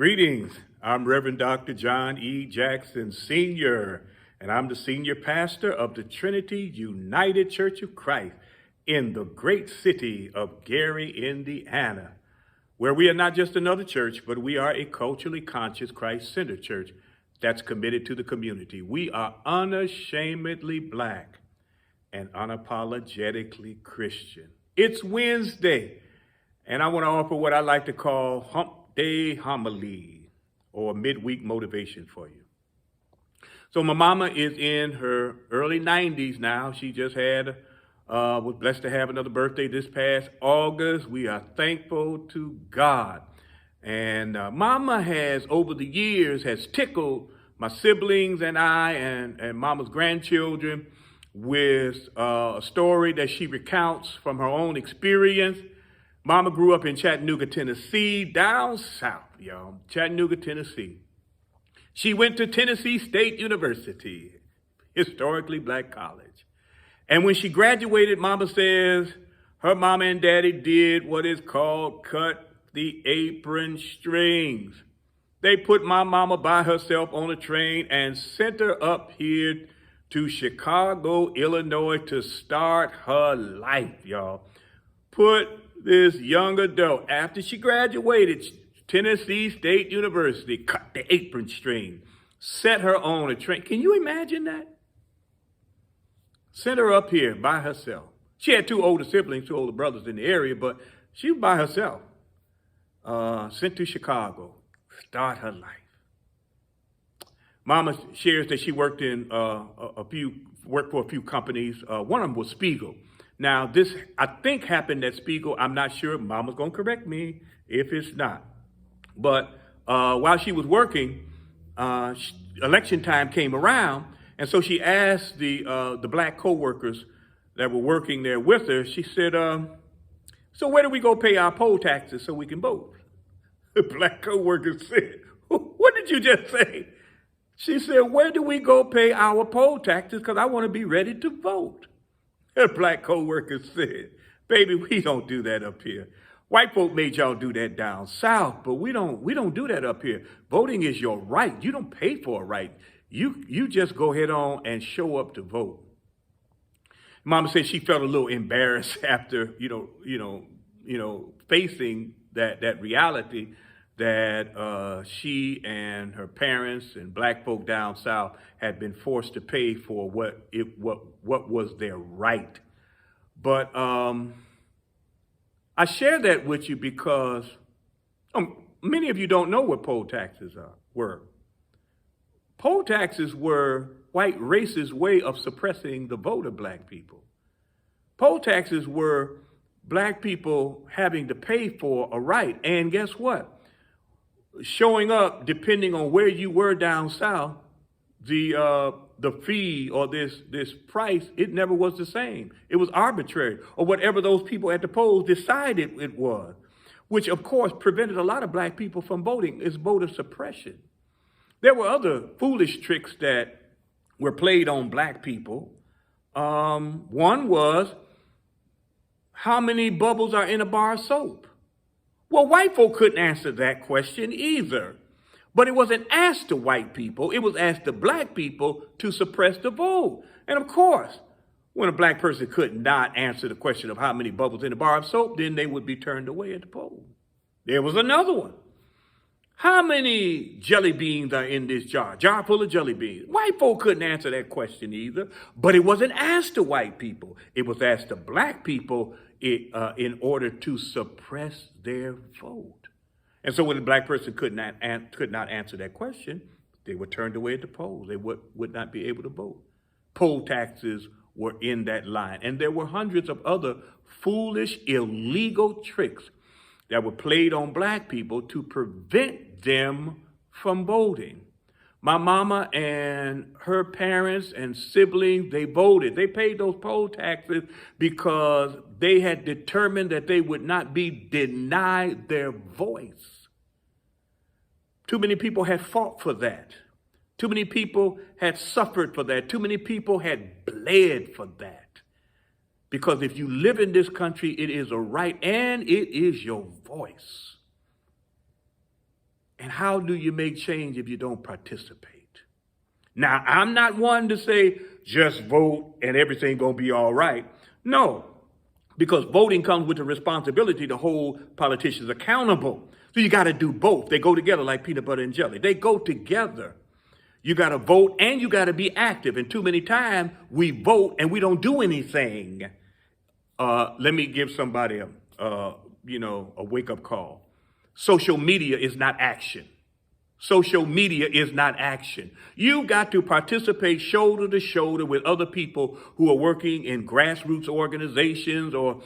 Greetings. I'm Reverend Dr. John E. Jackson, Sr., and I'm the senior pastor of the Trinity United Church of Christ in the great city of Gary, Indiana, where we are not just another church, but we are a culturally conscious, Christ-centered church that's committed to the community. We are unashamedly Black and unapologetically Christian. It's Wednesday, and I want to offer what I like to call Hump Day Homily, or midweek motivation for you. So my mama is in her early 90s now. She just was blessed to have another birthday this past August. We are thankful to God. And mama has, over the years, has tickled my siblings and I and mama's grandchildren with a story that she recounts from her own experience. Mama grew up in Chattanooga, Tennessee, down south, y'all, Chattanooga, Tennessee. She went to Tennessee State University, historically Black college. And when she graduated, mama says her mama and daddy did what is called cut the apron strings. They put my mama by herself on a train and sent her up here to Chicago, Illinois to start her life, y'all. Put this young adult, after she graduated Tennessee State University, cut the apron string, set her on a train. Can you imagine that? Sent her up here by herself. She had two older siblings, two older brothers in the area, but she was by herself. Sent to Chicago, start her life. Mama shares that she worked in worked for a few companies. One of them was Spiegel. Now, this, I think, happened at Spiegel. I'm not sure. Mama's going to correct me if it's not. But while she was working, election time came around, and so she asked the Black coworkers that were working there with her, she said, so where do we go pay our poll taxes so we can vote? The Black coworkers said, what did you just say? She said, where do we go pay our poll taxes because I want to be ready to vote? Her Black co-worker said, baby, we don't do that up here. White folk made y'all do that down south, but we don't do that up here. Voting is your right. You don't pay for a right. You just go ahead on and show up to vote. Mama said she felt a little embarrassed after, facing that reality that she and her parents and Black folk down south had been forced to pay for what was their right. But I share that with you because many of you don't know what poll taxes were. Poll taxes were white racist way of suppressing the vote of Black people. Poll taxes were Black people having to pay for a right. And guess what? Showing up, depending on where you were down south, the fee or this price, it never was the same. It was arbitrary, or whatever those people at the polls decided it was, which of course prevented a lot of Black people from voting. It's voter suppression. There were other foolish tricks that were played on Black people. One was, how many bubbles are in a bar of soap? Well, white folk couldn't answer that question either. But it wasn't asked to white people. It was asked to Black people to suppress the vote. And of course, when a Black person could not answer the question of how many bubbles in a bar of soap, then they would be turned away at the poll. There was another one. How many jelly beans are in this jar? Jar full of jelly beans. White folk couldn't answer that question either, but it wasn't asked to white people. It was asked to Black people in order to suppress their vote. And so when a Black person could not answer that question, they were turned away at the polls. They would not be able to vote. Poll taxes were in that line. And there were hundreds of other foolish, illegal tricks that were played on Black people to prevent them from voting. My mama and her parents and siblings, they voted. They paid those poll taxes because they had determined that they would not be denied their voice. Too many people had fought for that. Too many people had suffered for that. Too many people had bled for that. Because if you live in this country, it is a right and it is your voice. And how do you make change if you don't participate? Now, I'm not one to say just vote and everything gonna be all right. No, because voting comes with the responsibility to hold politicians accountable. So you got to do both. They go together like peanut butter and jelly. They go together. You got to vote and you got to be active. And too many times we vote and we don't do anything. Let me give somebody a wake-up call. Social media is not action. Social media is not action. You got to participate shoulder to shoulder with other people who are working in grassroots organizations or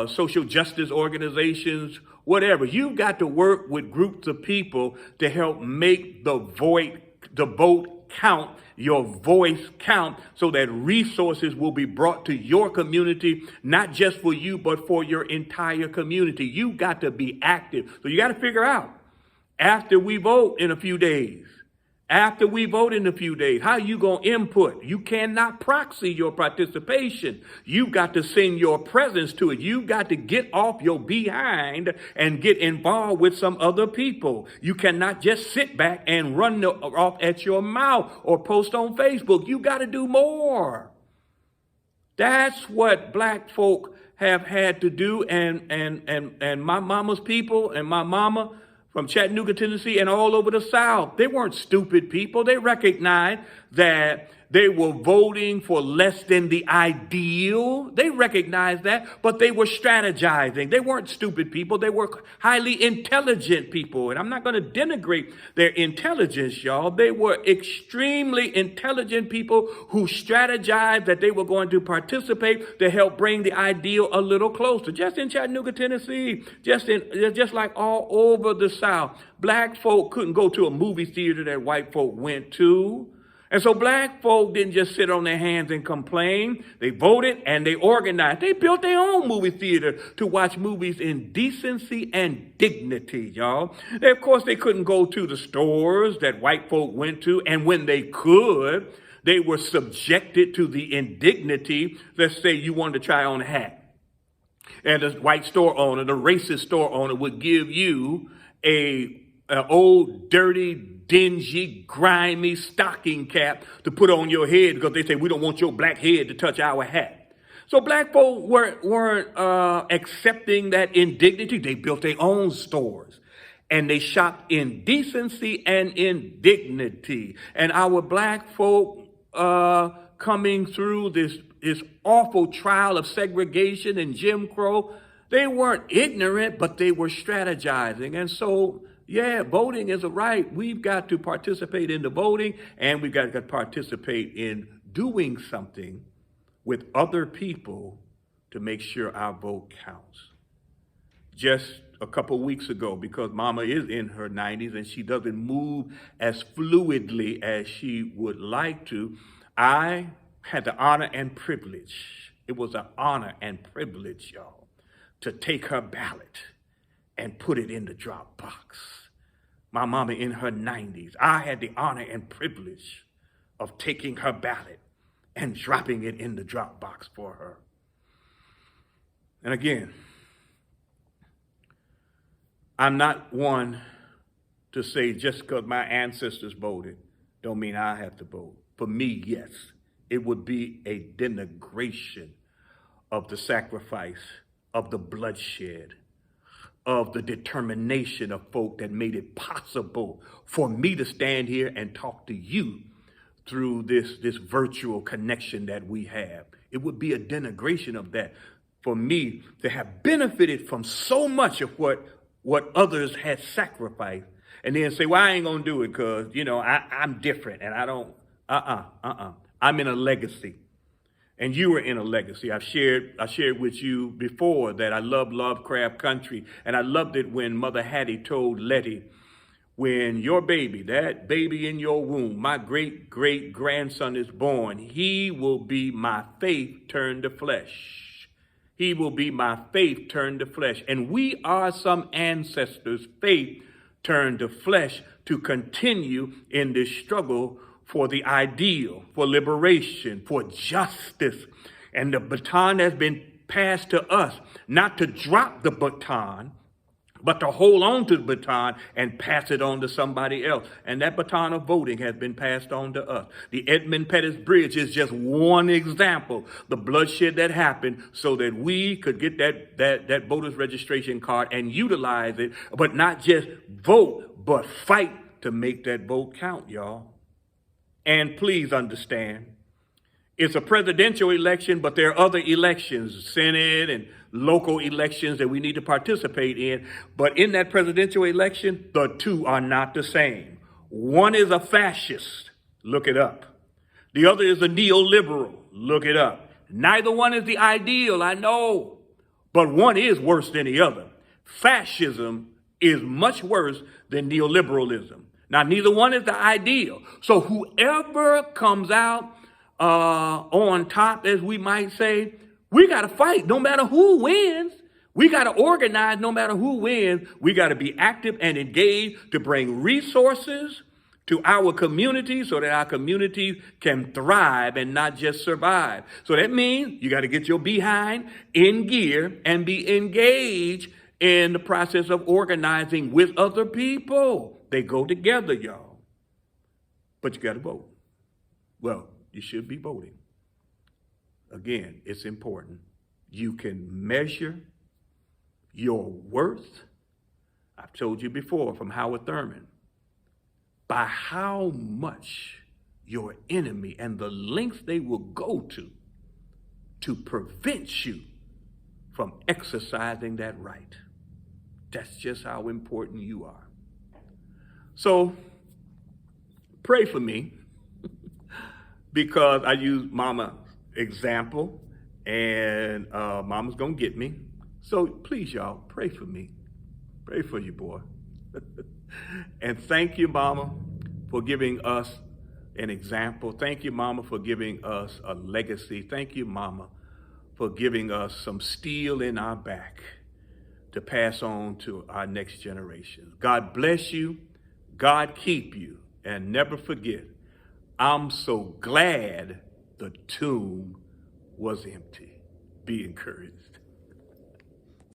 social justice organizations, whatever. You've got to work with groups of people to help make the vote count, your voice count, so that resources will be brought to your community, not just for you, but for your entire community. You got to be active. So you got to figure out, after we vote in a few days, how you going to input? You cannot proxy your participation. You got to send your presence to it. You got to get off your behind and get involved with some other people. You cannot just sit back and run off at your mouth or post on Facebook. You got to do more. That's what black folk have had to do. And my mama's people and my mama from Chattanooga, Tennessee, and all over the South. They weren't stupid people. They recognized that they were voting for less than the ideal. They recognized that, but they were strategizing. They weren't stupid people. They were highly intelligent people. And I'm not going to denigrate their intelligence, y'all. They were extremely intelligent people who strategized that they were going to participate to help bring the ideal a little closer. Just in Chattanooga, Tennessee, just like all over the South, black folk couldn't go to a movie theater that white folk went to. And so black folk didn't just sit on their hands and complain. They voted and they organized. They built their own movie theater to watch movies in decency and dignity, y'all. Of course, they couldn't go to the stores that white folk went to. And when they could, they were subjected to the indignity. Let's say you wanted to try on a hat. And the white store owner, the racist store owner, would give you an old, dirty, dingy, grimy stocking cap to put on your head because they say, we don't want your black head to touch our hat. So black folk weren't accepting that indignity. They built their own stores and they shopped in decency and in dignity. And our black folk coming through this awful trial of segregation and Jim Crow, they weren't ignorant, but they were strategizing. And so, yeah, voting is a right. We've got to participate in the voting, and we've got to participate in doing something with other people to make sure our vote counts. Just a couple weeks ago, because Mama is in her 90s and she doesn't move as fluidly as she would like to, I had the honor and privilege. It was an honor and privilege, y'all, to take her ballot and put it in the drop box. My mama in her 90s, I had the honor and privilege of taking her ballot and dropping it in the drop box for her. And again, I'm not one to say just because my ancestors voted don't mean I have to vote. For me, yes, it would be a denigration of the sacrifice, of the bloodshed, of the determination of folk that made it possible for me to stand here and talk to you through this virtual connection that we have. It would be a denigration of that for me to have benefited from so much of what others had sacrificed and then say, well, I ain't gonna do it because, I'm different and I don't, I'm in a legacy. And you were in a legacy. I shared with you before that I love Lovecraft Country. And I loved it when Mother Hattie told Letty, when your baby, that baby in your womb, my great-great-grandson is born, he will be my faith turned to flesh. He will be my faith turned to flesh. And we are some ancestors' faith turned to flesh to continue in this struggle for the ideal, for liberation, for justice. And the baton has been passed to us, not to drop the baton, but to hold on to the baton and pass it on to somebody else. And that baton of voting has been passed on to us. The Edmund Pettus Bridge is just one example, the bloodshed that happened so that we could get that voter's registration card and utilize it, but not just vote, but fight to make that vote count, y'all. And please understand, it's a presidential election, but there are other elections, Senate and local elections that we need to participate in. But in that presidential election, the two are not the same. One is a fascist, look it up. The other is a neoliberal, look it up. Neither one is the ideal, I know, but one is worse than the other. Fascism is much worse than neoliberalism. Now, neither one is the ideal. So whoever comes out on top, as we might say, we got to fight no matter who wins. We got to organize no matter who wins. We got to be active and engaged to bring resources to our community so that our communities can thrive and not just survive. So that means you got to get your behind in gear and be engaged in the process of organizing with other people. They go together, y'all. But you got to vote. Well, you should be voting. Again, it's important. You can measure your worth, I've told you before from Howard Thurman, by how much your enemy and the lengths they will go to prevent you from exercising that right. That's just how important you are. So pray for me because I use Mama's example and Mama's gonna get me. So please, y'all, pray for me. Pray for you, boy. And thank you, Mama, for giving us an example. Thank you, Mama, for giving us a legacy. Thank you, Mama, for giving us some steel in our back to pass on to our next generation. God bless you. God keep you. And never forget, I'm so glad the tomb was empty. Be encouraged.